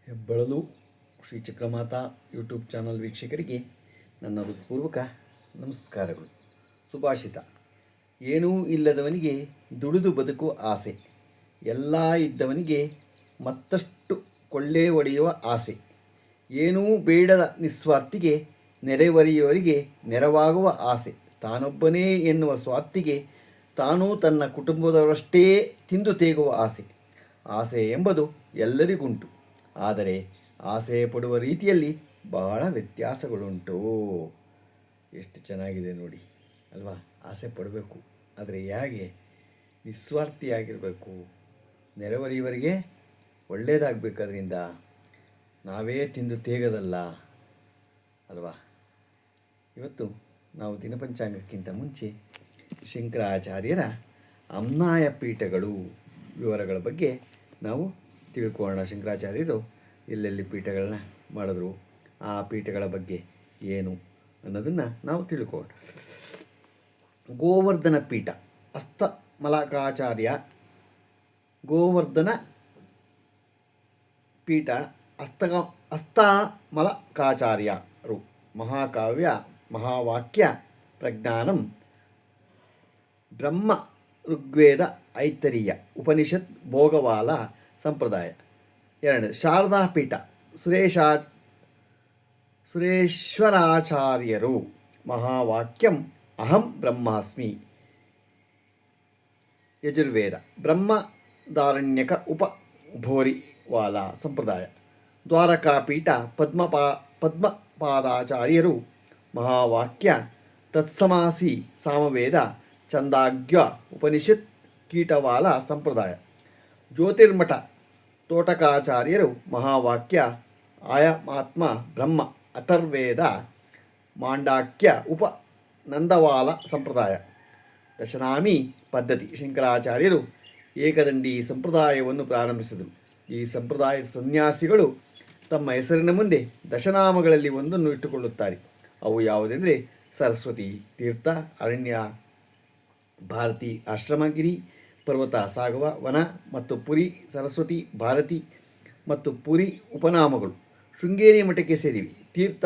ಹೆಬ್ಬಳಲು Shri Chakramata YouTube channel ವೀಕ್ಷಕರಿಗೆ ನನ್ನ ಹೃತ್ಪೂರ್ವಕ ನಮಸ್ಕಾರಗಳು. ಸುಭಾಷಿತ: ಏನೂ ಇಲ್ಲದವನಿಗೆ ದುಡಿದು ಬದುಕುವ ಆಸೆ, ಎಲ್ಲ ಇದ್ದವನಿಗೆ ಮತ್ತಷ್ಟು ಕೊಳ್ಳೆ ಹೊಡೆಯುವ ಆಸೆ, ಏನೂ ಬೇಡದ ನಿಸ್ವಾರ್ಥಿಗೆ ನೆರೆಹೊರೆಯವರಿಗೆ ನೆರವಾಗುವ ಆಸೆ, ತಾನೊಬ್ಬನೇ ಎನ್ನುವ ಸ್ವಾರ್ಥಿಗೆ ತಾನೂ ತನ್ನ ಕುಟುಂಬದವರಷ್ಟೇ ತಿಂದು ತೇಗುವ ಆಸೆ. ಆಸೆ ಎಂಬುದು ಎಲ್ಲರಿಗುಂಟು, ಆದರೆ ಆಸೆ ಪಡುವ ರೀತಿಯಲ್ಲಿ ಬಹಳ ವ್ಯತ್ಯಾಸಗಳುಂಟು. ಎಷ್ಟು ಚೆನ್ನಾಗಿದೆ ನೋಡಿ ಅಲ್ವಾ? ಆಸೆ ಪಡಬೇಕು, ಆದರೆ ಹೇಗೆ? ನಿಸ್ವಾರ್ಥಿಯಾಗಿರಬೇಕು, ನೆರೆಹೊರೆಯವರಿಗೆ ಒಳ್ಳೆಯದಾಗಬೇಕದ್ರಿಂದ, ನಾವೇ ತಿಂದು ತೇಗದಲ್ಲ ಅಲ್ವಾ? ಇವತ್ತು ನಾವು ದಿನಪಂಚಾಂಗಕ್ಕಿಂತ ಮುಂಚೆ ಶಂಕರಾಚಾರ್ಯರ ಅಮ್ನಾಯ ಪೀಠಗಳು ವಿವರಗಳ ಬಗ್ಗೆ ನಾವು ತಿಳ್ಕೊಳ್ಳೋಣ. ಶಂಕರಾಚಾರ್ಯರು ಎಲ್ಲೆಲ್ಲಿ ಪೀಠಗಳನ್ನ ಮಾಡಿದ್ರು, ಆ ಪೀಠಗಳ ಬಗ್ಗೆ ಏನು ಅನ್ನೋದನ್ನು ನಾವು ತಿಳ್ಕೊಳ್ಳೋಣ. ಗೋವರ್ಧನ ಪೀಠ ಹಸ್ತಮಲಕಾಚಾರ್ಯ. ಗೋವರ್ಧನ ಪೀಠ ಹಸ್ತಮಲಕಾಚಾರ್ಯರು ಮಹಾಕಾವ್ಯ ಮಹಾವಾಕ್ಯ ಪ್ರಜ್ಞಾನಂ ಬ್ರಹ್ಮ ಋಗ್ವೇದ ಐತರೀಯ ಉಪನಿಷತ್ ಭೋಗವಾಲ ಸಂಪ್ರದಾಯ. 2. ಶಾರದಾ ಪೀಠ ಸುರೇಶ್ವರಾಚಾರ್ಯರು ಮಹಾವಾಕ್ಯಂ ಅಹಂ ಬ್ರಹ್ಮಾಸ್ಮಿ ಯಜುರ್ವೇದ ಬ್ರಹ್ಮದಾರಣ್ಯಕ ಉಪಭೋರಿವಾಲ ಸಂಪ್ರದಾಯ. ದ್ವಾರಕಾ ಪೀಠ ಪದ್ಮಪಾದಾಚಾರ್ಯರು ಮಹಾವಾಕ್ಯ ತತ್ಸಮಾಸಿ ಸಾಮವೇದ ಛಂದಾಗ್ಯ ಉಪನಿಷತ್ ಕೀಟವಾಲ ಸಂಪ್ರದಾಯ. ಜ್ಯೋತಿರ್ಮಠ ತೋಟಕಾಚಾರ್ಯರು ಮಹಾವಾಕ್ಯ ಆಯಮಾತ್ಮ ಬ್ರಹ್ಮ ಅಥರ್ವೇದ ಮಾಂಡಾಕ್ಯ ಉಪನಂದವಾಲ ಸಂಪ್ರದಾಯ. ದಶನಾಮಿ ಪದ್ಧತಿ. ಶಂಕರಾಚಾರ್ಯರು ಏಕದಂಡಿ ಸಂಪ್ರದಾಯವನ್ನು ಪ್ರಾರಂಭಿಸಿದರು. ಈ ಸಂಪ್ರದಾಯದ ಸನ್ಯಾಸಿಗಳು ತಮ್ಮ ಹೆಸರಿನ ಮುಂದೆ ದಶನಾಮಗಳಲ್ಲಿ ಒಂದನ್ನು ಇಟ್ಟುಕೊಳ್ಳುತ್ತಾರೆ. ಅವು ಯಾವುದೆಂದರೆ ಸರಸ್ವತಿ ತೀರ್ಥ, ಅರಣ್ಯ ಭಾರತಿ, ಆಶ್ರಮಗಿರಿ ಪರ್ವತ, ಸಾಗವ ವನ ಮತ್ತು ಪುರಿ ಸರಸ್ವತಿ ಭಾರತಿ ಮತ್ತು ಪುರಿ ಉಪನಾಮಗಳು ಶೃಂಗೇರಿ ಮಠಕ್ಕೆ ಸೇರಿವೆ. ತೀರ್ಥ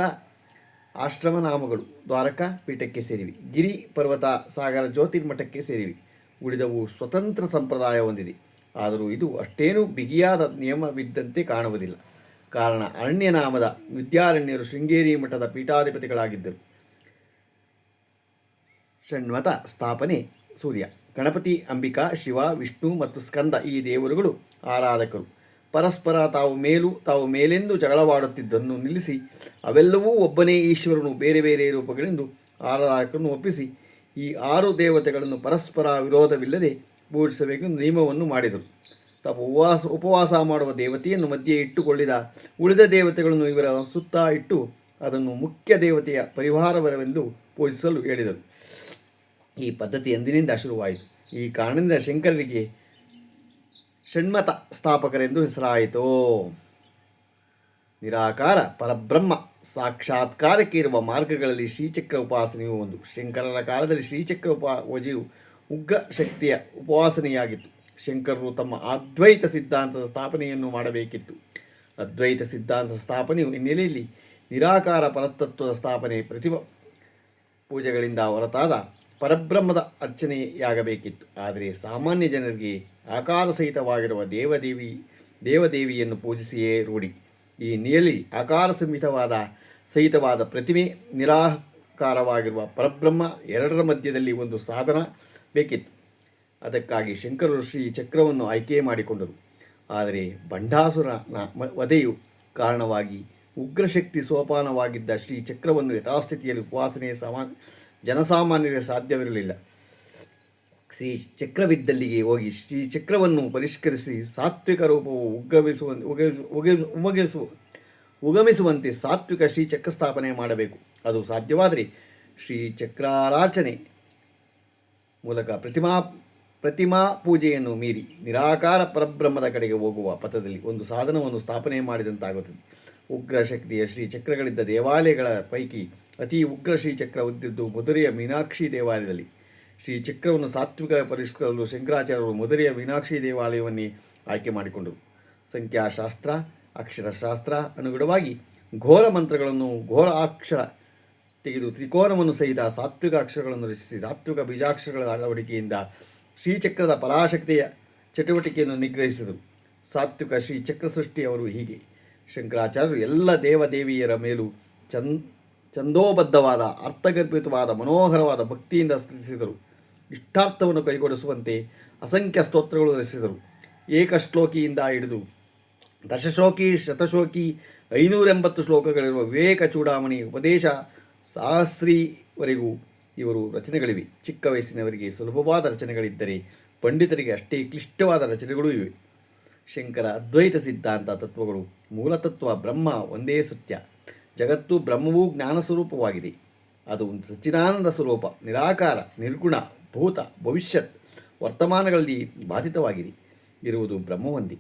ಆಶ್ರಮ ನಾಮಗಳು ದ್ವಾರಕಾ ಪೀಠಕ್ಕೆ ಸೇರಿವೆ. ಗಿರಿ ಪರ್ವತ ಸಾಗರ ಜ್ಯೋತಿರ್ಮಠಕ್ಕೆ ಸೇರಿವೆ. ಉಳಿದವು ಸ್ವತಂತ್ರ ಸಂಪ್ರದಾಯ ಹೊಂದಿದೆ. ಆದರೂ ಇದು ಅಷ್ಟೇನೂ ಬಿಗಿಯಾದ ನಿಯಮವಿದ್ದಂತೆ ಕಾಣುವುದಿಲ್ಲ. ಕಾರಣ ಅರಣ್ಯ ನಾಮದ ವಿದ್ಯಾರಣ್ಯರು ಶೃಂಗೇರಿ ಮಠದ ಪೀಠಾಧಿಪತಿಗಳಾಗಿದ್ದರು. ಷಣ್ಮತ ಸ್ಥಾಪನೆ ಸೂರ್ಯ, ಗಣಪತಿ, ಅಂಬಿಕಾ, ಶಿವ, ವಿಷ್ಣು ಮತ್ತು ಸ್ಕಂದ ಈ ದೇವರುಗಳು ಆರಾಧಕರು. ಪರಸ್ಪರ ತಾವು ಮೇಲೆಂದು ಜಗಳವಾಡುತ್ತಿದ್ದನ್ನು ನಿಲ್ಲಿಸಿ ಅವೆಲ್ಲವೂ ಒಬ್ಬನೇ ಈಶ್ವರನು ಬೇರೆ ಬೇರೆ ರೂಪಗಳೆಂದು ಆರಾಧಕರನ್ನು ಒಪ್ಪಿಸಿ ಈ 6 ದೇವತೆಗಳನ್ನು ಪರಸ್ಪರ ವಿರೋಧವಿಲ್ಲದೆ ಪೂಜಿಸಬೇಕೆಂದು ನಿಯಮವನ್ನು ಮಾಡಿದರು. ತಾವು ಉಪವಾಸ ಮಾಡುವ ದೇವತೆಯನ್ನು ಮಧ್ಯೆ ಇಟ್ಟುಕೊಳ್ಳಿದ ಉಳಿದ ದೇವತೆಗಳನ್ನು ಇವರ ಸುತ್ತ ಇಟ್ಟು ಅದನ್ನು ಮುಖ್ಯ ದೇವತೆಯ ಪರಿವಾರವರೆಂದು ಪೂಜಿಸಲು ಹೇಳಿದರು. ಈ ಪದ್ಧತಿ ಎಂದಿನಿಂದ ಶುರುವಾಯಿತು. ಈ ಕಾರಣದಿಂದ ಶಂಕರರಿಗೆ ಷಣ್ಮತ ಸ್ಥಾಪಕರೆಂದು ಹೆಸರಾಯಿತು. ನಿರಾಕಾರ ಪರಬ್ರಹ್ಮ ಸಾಕ್ಷಾತ್ಕಾರಕ್ಕೆ ಇರುವ ಮಾರ್ಗಗಳಲ್ಲಿ ಶ್ರೀಚಕ್ರ ಉಪಾಸನೆಯು ಒಂದು. ಶಂಕರರ ಕಾಲದಲ್ಲಿ ಶ್ರೀಚಕ್ರ ವಜೆಯು ಉಗ್ರ ಶಕ್ತಿಯ ಉಪಾಸನೆಯಾಗಿತ್ತು. ಶಂಕರರು ತಮ್ಮ ಅದ್ವೈತ ಸಿದ್ಧಾಂತದ ಸ್ಥಾಪನೆಯನ್ನು ಮಾಡಬೇಕಿತ್ತು. ಅದ್ವೈತ ಸಿದ್ಧಾಂತದ ಸ್ಥಾಪನೆಯು ಹಿನ್ನೆಲೆಯಲ್ಲಿ ನಿರಾಕಾರ ಪರತತ್ವದ ಸ್ಥಾಪನೆ, ಪ್ರತಿಮಾ ಪೂಜೆಗಳಿಂದ ಹೊರತಾದ ಪರಬ್ರಹ್ಮದ ಅರ್ಚನೆಯಾಗಬೇಕಿತ್ತು. ಆದರೆ ಸಾಮಾನ್ಯ ಜನರಿಗೆ ಆಕಾರ ಸಹಿತವಾಗಿರುವ ದೇವದೇವಿಯನ್ನು ಪೂಜಿಸಿಯೇ ರೂಢಿ. ಈ ಹಿನ್ನೆಲೆಯಲ್ಲಿ ಆಕಾರ ಸಹಿತವಾದ ಪ್ರತಿಮೆ, ನಿರಾಕಾರವಾಗಿರುವ ಪರಬ್ರಹ್ಮ ಎರಡರ ಮಧ್ಯದಲ್ಲಿ ಒಂದು ಸಾಧನ ಬೇಕಿತ್ತು. ಅದಕ್ಕಾಗಿ ಶಂಕರರು ಶ್ರೀ ಚಕ್ರವನ್ನು ಆಯ್ಕೆ ಮಾಡಿಕೊಂಡರು. ಆದರೆ ಬಂಡಾಸುರನ ವಧೆಯು ಕಾರಣವಾಗಿ ಉಗ್ರಶಕ್ತಿ ಸೋಪಾನವಾಗಿದ್ದ ಶ್ರೀ ಚಕ್ರವನ್ನು ಯಥಾಸ್ಥಿತಿಯಲ್ಲಿ ಉಪಾಸನೆ ಜನಸಾಮಾನ್ಯರಿಗೆ ಸಾಧ್ಯವಿರಲಿಲ್ಲ. ಶ್ರೀ ಚಕ್ರವಿದ್ದಲ್ಲಿಗೆ ಹೋಗಿ ಶ್ರೀ ಚಕ್ರವನ್ನು ಪರಿಷ್ಕರಿಸಿ ಸಾತ್ವಿಕ ರೂಪವು ಉಗಮಿಸುವಂತೆ ಸಾತ್ವಿಕ ಶ್ರೀಚಕ್ರ ಸ್ಥಾಪನೆ ಮಾಡಬೇಕು. ಅದು ಸಾಧ್ಯವಾದರೆ ಶ್ರೀ ಚಕ್ರಾರ್ಚನೆ ಮೂಲಕ ಪ್ರತಿಮಾ ಪೂಜೆಯನ್ನು ಮೀರಿ ನಿರಾಕಾರ ಪರಬ್ರಹ್ಮದ ಕಡೆಗೆ ಹೋಗುವ ಪಥದಲ್ಲಿ ಒಂದು ಸಾಧನವನ್ನು ಸ್ಥಾಪನೆ ಮಾಡಿದಂತಾಗುತ್ತದೆ. ಉಗ್ರ ಶಕ್ತಿಯ ಶ್ರೀಚಕ್ರಗಳಿದ್ದ ದೇವಾಲಯಗಳ ಪೈಕಿ ಅತಿ ಉಗ್ರ ಶ್ರೀಚಕ್ರ ಹೊಂದಿದ್ದು ಮಧುರೆಯ ಮೀನಾಕ್ಷಿ ದೇವಾಲಯದಲ್ಲಿ. ಶ್ರೀಚಕ್ರವನ್ನು ಸಾತ್ವಿಕ ಪರಿಷ್ಕರಿಸಲು ಶಂಕರಾಚಾರ್ಯರು ಮಧುರೆಯ ಮೀನಾಕ್ಷಿ ದೇವಾಲಯವನ್ನೇ ಆಯ್ಕೆ ಮಾಡಿಕೊಂಡರು. ಸಂಖ್ಯಾಶಾಸ್ತ್ರ, ಅಕ್ಷರಶಾಸ್ತ್ರ ಅನುಗುಣವಾಗಿ ಘೋರ ಮಂತ್ರಗಳನ್ನು ಘೋರ ಅಕ್ಷರ ತೆಗೆದು ತ್ರಿಕೋನವನ್ನು ಸಹಿತ ಸಾತ್ವಿಕ ಅಕ್ಷರಗಳನ್ನು ರಚಿಸಿ ಸಾತ್ವಿಕ ಬೀಜಾಕ್ಷರಗಳ ಅಳವಡಿಕೆಯಿಂದ ಶ್ರೀಚಕ್ರದ ಪರಾಶಕ್ತಿಯ ಚಟುವಟಿಕೆಯನ್ನು ನಿಗ್ರಹಿಸಿದರು. ಸಾತ್ವಿಕ ಶ್ರೀಚಕ್ರ ಸೃಷ್ಟಿಯವರು ಹೀಗೆ. ಶಂಕರಾಚಾರ್ಯರು ಎಲ್ಲ ದೇವದೇವಿಯರ ಮೇಲೂ ಛಂದೋಬದ್ಧವಾದ ಅರ್ಥಗರ್ಭಿತವಾದ ಮನೋಹರವಾದ ಭಕ್ತಿಯಿಂದ ಸ್ತುತಿಸಿದರು. ಇಷ್ಟಾರ್ಥವನ್ನು ಕೈಗೊಳಿಸುವಂತೆ ಅಸಂಖ್ಯ ಸ್ತೋತ್ರಗಳು ರಚಿಸಿದರು. ಏಕಶ್ಲೋಕಿಯಿಂದ ಹಿಡಿದು ದಶಶ್ಲೋಕಿ ಶತಶ್ಲೋಕಿ 580 ಶ್ಲೋಕಗಳಿರುವ ವಿವೇಕ ಚೂಡಾಮಣಿ ಉಪದೇಶ ಸಹಸ್ರಿವರೆಗೂ ಇವರು ರಚನೆಗಳಿವೆ. ಚಿಕ್ಕ ವಯಸ್ಸಿನವರಿಗೆ ಸುಲಭವಾದ ರಚನೆಗಳಿದ್ದರೆ ಪಂಡಿತರಿಗೆ ಅಷ್ಟೇ ಕ್ಲಿಷ್ಟವಾದ ರಚನೆಗಳೂ ಇವೆ. ಶಂಕರ ಅದ್ವೈತ ಸಿದ್ಧಾಂತ ತತ್ವಗಳು ಮೂಲತತ್ವ ಬ್ರಹ್ಮ ಒಂದೇ ಸತ್ಯ. ಜಗತ್ತು ಬ್ರಹ್ಮವೂ ಜ್ಞಾನ ಸ್ವರೂಪವಾಗಿದೆ. ಅದು ಒಂದು ಸಚ್ಚಿದಾನಂದ ಸ್ವರೂಪ, ನಿರಾಕಾರ, ನಿರ್ಗುಣ, ಭೂತ, ಭವಿಷ್ಯತ್, ವರ್ತಮಾನಗಳಲ್ಲಿ ಬಾಧಿತವಾಗಿದೆ. ಇರುವುದು ಬ್ರಹ್ಮವೊಂದೇ.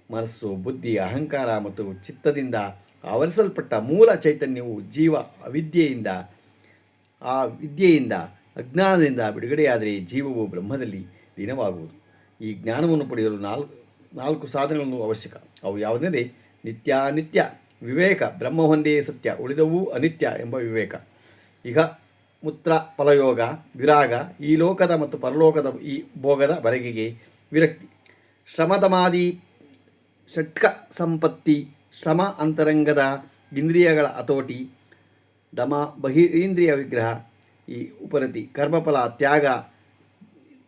ಮನಸ್ಸು, ಬುದ್ಧಿ, ಅಹಂಕಾರ ಮತ್ತು ಚಿತ್ತದಿಂದ ಆವರಿಸಲ್ಪಟ್ಟ ಮೂಲ ಚೈತನ್ಯವು ಜೀವ ಆ ವಿದ್ಯೆಯಿಂದ ಅಜ್ಞಾನದಿಂದ ಬಿಡುಗಡೆಯಾದರೆ ಜೀವವು ಬ್ರಹ್ಮದಲ್ಲಿ ಲೀನವಾಗುವುದು. ಈ ಜ್ಞಾನವನ್ನು ಪಡೆಯಲು ನಾಲ್ಕು ಸಾಧನಗಳನ್ನು ಅವಶ್ಯಕ. ಅವು ಯಾವುದೆಂದರೆ ನಿತ್ಯಾನಿತ್ಯ ವಿವೇಕ, ಬ್ರಹ್ಮ ಒಂದೇ ಸತ್ಯ, ಉಳಿದವೂ ಅನಿತ್ಯ ಎಂಬ ವಿವೇಕ. ಈಗ ಮುತ್ರ ಫಲಯೋಗ, ವಿರಾಗ, ಈ ಲೋಕದ ಮತ್ತು ಪರಲೋಕದ ಈ ಭೋಗದ ಬರೆಗೆಗೆ ವಿರಕ್ತಿ, ಶ್ರಮದಮಾದಿ ಷಟ್ಕ ಸಂಪತ್ತಿ, ಶ್ರಮ ಅಂತರಂಗದ ಇಂದ್ರಿಯಗಳ ಹತೋಟಿ, ದಮ ಬಹಿರೇಂದ್ರಿಯ ವಿಗ್ರಹ, ಈ ಉಪರತಿ, ಕರ್ಮಫಲ ತ್ಯಾಗ,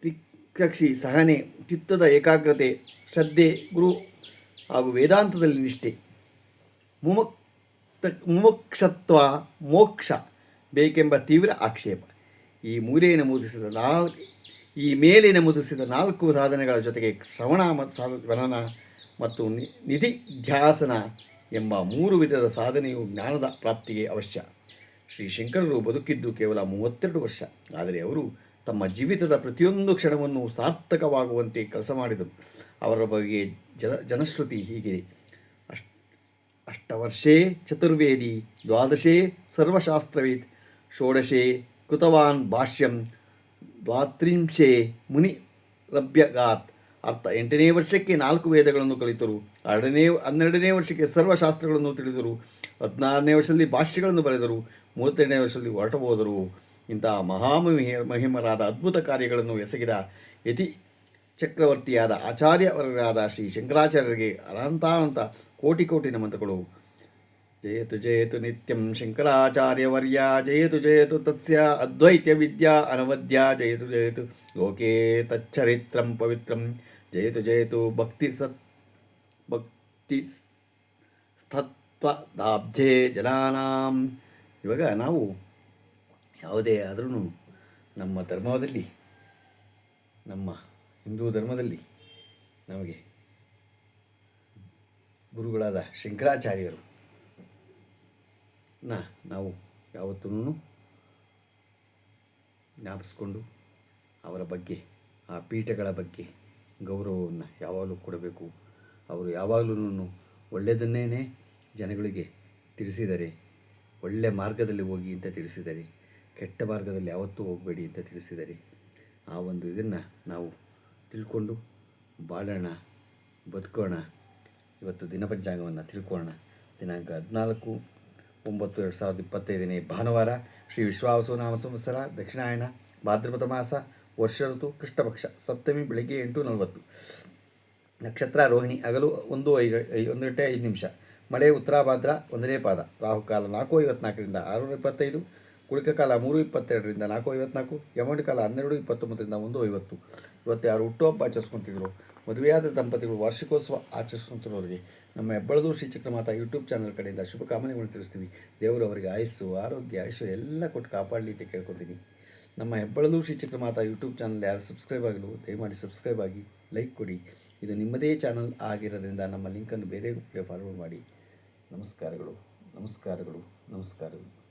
ತಿಕ್ಷಿ ಸಹನೆ, ಚಿತ್ತದ ಏಕಾಗ್ರತೆ, ಶ್ರದ್ಧೆ, ಗುರು ಹಾಗೂ ವೇದಾಂತದಲ್ಲಿ ನಿಷ್ಠೆ, ಮುಮುಕ್ಷತ್ವ, ಮೋಕ್ಷ ಬೇಕೆಂಬ ತೀವ್ರ ಆಕ್ಷೇಪ. ಈ ಮೇಲೆ ನಮೂದಿಸಿದ 4 ಸಾಧನೆಗಳ ಜೊತೆಗೆ ಶ್ರವಣ ಮನನ ಮತ್ತು ನಿಧಿಧ್ಯಾಸನ ಎಂಬ 3 ವಿಧದ ಸಾಧನೆಯು ಜ್ಞಾನದ ಪ್ರಾಪ್ತಿಗೆ ಅವಶ್ಯ. ಶ್ರೀ ಶಂಕರರು ಬದುಕಿದ್ದು ಕೇವಲ 32 ವರ್ಷ. ಆದರೆ ಅವರು ತಮ್ಮ ಜೀವಿತದ ಪ್ರತಿಯೊಂದು ಕ್ಷಣವನ್ನು ಸಾರ್ಥಕವಾಗುವಂತೆ ಕೆಲಸ ಮಾಡಿದರು. ಅವರ ಬಗ್ಗೆ ಜನಶ್ರುತಿ ಹೀಗಿದೆ: ಅಷ್ಟವರ್ಷೇ ಚತುರ್ವೇದಿ, ದ್ವಾದಶೇ ಸರ್ವಶಾಸ್ತ್ರವಿತ್, ಷೋಡಶೇ ಕೃತವಾನ್ ಭಾಷ್ಯಂ, ದ್ವಾತ್ರಿಂಶೇ ಮುನಿರಭ್ಯಗಾತ್. ಅರ್ಥ: 8ನೇ ವರ್ಷಕ್ಕೆ 4 ವೇದಗಳನ್ನು ಕಲಿತರು, 12ನೇ ವರ್ಷಕ್ಕೆ ಸರ್ವಶಾಸ್ತ್ರಗಳನ್ನು ತಿಳಿದರು, 16ನೇ ವರ್ಷದಲ್ಲಿ ಭಾಷ್ಯಗಳನ್ನು ಬರೆದರು, 32ನೇ ವರ್ಷದಲ್ಲಿ ಹೊರಟು ಹೋದರು. ಇಂತಹ ಮಹಿಮರಾದ ಅದ್ಭುತ ಕಾರ್ಯಗಳನ್ನು ಎಸಗಿದ ಯತಿ ಚಕ್ರವರ್ತಿಯಾದ ಆಚಾರ್ಯವರಾದ ಶ್ರೀ ಶಂಕರಾಚಾರ್ಯರಿಗೆ ಅನಂತಾನಂತ ಕೋಟಿ ಕೋಟಿ ನಮನಗಳು. ಜಯತು ಜಯತು ನಿತ್ಯಂ ಶಂಕರಾಚಾರ್ಯವರ್ಯ, ಜಯತು ಜಯತು ತಸ್ಯ ಅದ್ವೈತ ವಿದ್ಯಾ ಅನವದ್ಯ, ಜಯತು ಜಯತು ಲೋಕೆ ತಚ್ಚರಿತ್ರಂ ಪವಿತ್ರಂ, ಜಯತು ಜಯತು ಭಕ್ತಿ ಸ್ಥತ್ವದಾಬ್ಜೆ ಜನಾನಾಂ. ಇವಾಗ ನಾವು ಯಾವುದೇ ಆದ್ರೂ ನಮ್ಮ ಧರ್ಮದಲ್ಲಿ, ನಮ್ಮ ಹಿಂದೂ ಧರ್ಮದಲ್ಲಿ ನಮಗೆ ಗುರುಗಳಾದ ಶಂಕರಾಚಾರ್ಯರು ನಾವು ಯಾವತ್ತೂ ಜ್ಞಾಪಿಸ್ಕೊಂಡು ಅವರ ಬಗ್ಗೆ, ಆ ಪೀಠಗಳ ಬಗ್ಗೆ ಗೌರವವನ್ನು ಯಾವಾಗಲೂ ಕೊಡಬೇಕು. ಅವರು ಯಾವಾಗಲೂ ಒಳ್ಳೆಯದನ್ನೇ ಜನಗಳಿಗೆ ತಿಳಿಸಿದ್ದಾರೆ. ಒಳ್ಳೆಯ ಮಾರ್ಗದಲ್ಲಿ ಹೋಗಿ ಅಂತ ತಿಳಿಸಿದ್ದಾರೆ, ಕೆಟ್ಟ ಮಾರ್ಗದಲ್ಲಿ ಯಾವತ್ತೂ ಹೋಗಬೇಡಿ ಅಂತ ತಿಳಿಸಿದ್ದಾರೆ. ಆ ಒಂದು ಇದನ್ನು ನಾವು ತಿಳ್ಕೊಂಡು ಬಾಳೋಣ, ಬದುಕೋಣ. ಇವತ್ತು ದಿನಪಂಚಾಂಗವನ್ನು ತಿಳ್ಕೊಳ್ಳೋಣ. ದಿನಾಂಕ 14/9/2025 ಭಾನುವಾರ, ಶ್ರೀ ವಿಶ್ವಾವಸು ನಾಮ ಸಂವತ್ಸರ, ದಕ್ಷಿಣಾಯನ, ಭಾದ್ರಪದ ಮಾಸ, ವರ್ಷ ಋತು, ಕೃಷ್ಣಪಕ್ಷ, ಸಪ್ತಮಿ ಬೆಳಗ್ಗೆ 8:40, ನಕ್ಷತ್ರ ರೋಹಿಣಿ, ಹಗಲು 1:05, ಮಳೆ ಉತ್ತರಾಭಾದ್ರ 1ನೇ ಪಾದ, ರಾಹುಕಾಲ 4:54 6:25, ಕುಳಿಕಕಾಲ 3:22 4:54, ಯಮಗಂಡ ಕಾಲ 12:29 1:50. ಇವತ್ತು ಯಾರು ಹುಟ್ಟುಹಬ್ಬ ಆಚರಿಸ್ಕೊತಿದ್ರು, ಮದುವೆಯಾದ ದಂಪತಿಗಳು ವಾರ್ಷಿಕೋತ್ಸವ ಆಚರಿಸ್ಕೊಂತಿರೋರಿಗೆ ನಮ್ಮ ಹೆಬ್ಬಳದು ಶ್ರೀಚಕ್ರಮಾತಾ ಯೂಟ್ಯೂಬ್ ಚಾನಲ್ ಕಡೆಯಿಂದ ಶುಭಕಾಮನೆಗಳನ್ನು ತಿಳಿಸ್ತೀವಿ. ದೇವರು ಅವರಿಗೆ ಆಯಸ್ಸು, ಆರೋಗ್ಯ, ಐಶ್ವರ್ಯ ಎಲ್ಲ ಕೊಟ್ಟು ಕಾಪಾಡಲಿ ಅಂತ ಕೇಳ್ಕೊತೀನಿ. ನಮ್ಮ ಹೆಬ್ಬಳದು ಶ್ರೀಚಕ್ರಮಾತಾ ಯೂಟ್ಯೂಬ್ ಚಾನಲ್ ಯಾರು ಸಬ್ಸ್ಕ್ರೈಬ್ ಆಗಲು ದಯಮಾಡಿ ಸಬ್ಸ್ಕ್ರೈಬ್ ಆಗಿ, ಲೈಕ್ ಕೊಡಿ. ಇದು ನಿಮ್ಮದೇ ಚಾನಲ್ ಆಗಿರೋದ್ರಿಂದ ನಮ್ಮ ಲಿಂಕನ್ನು ಬೇರೆ ಫಾರ್ವರ್ಡ್ ಮಾಡಿ. ನಮಸ್ಕಾರಗಳು, ನಮಸ್ಕಾರಗಳು, ನಮಸ್ಕಾರಗಳು.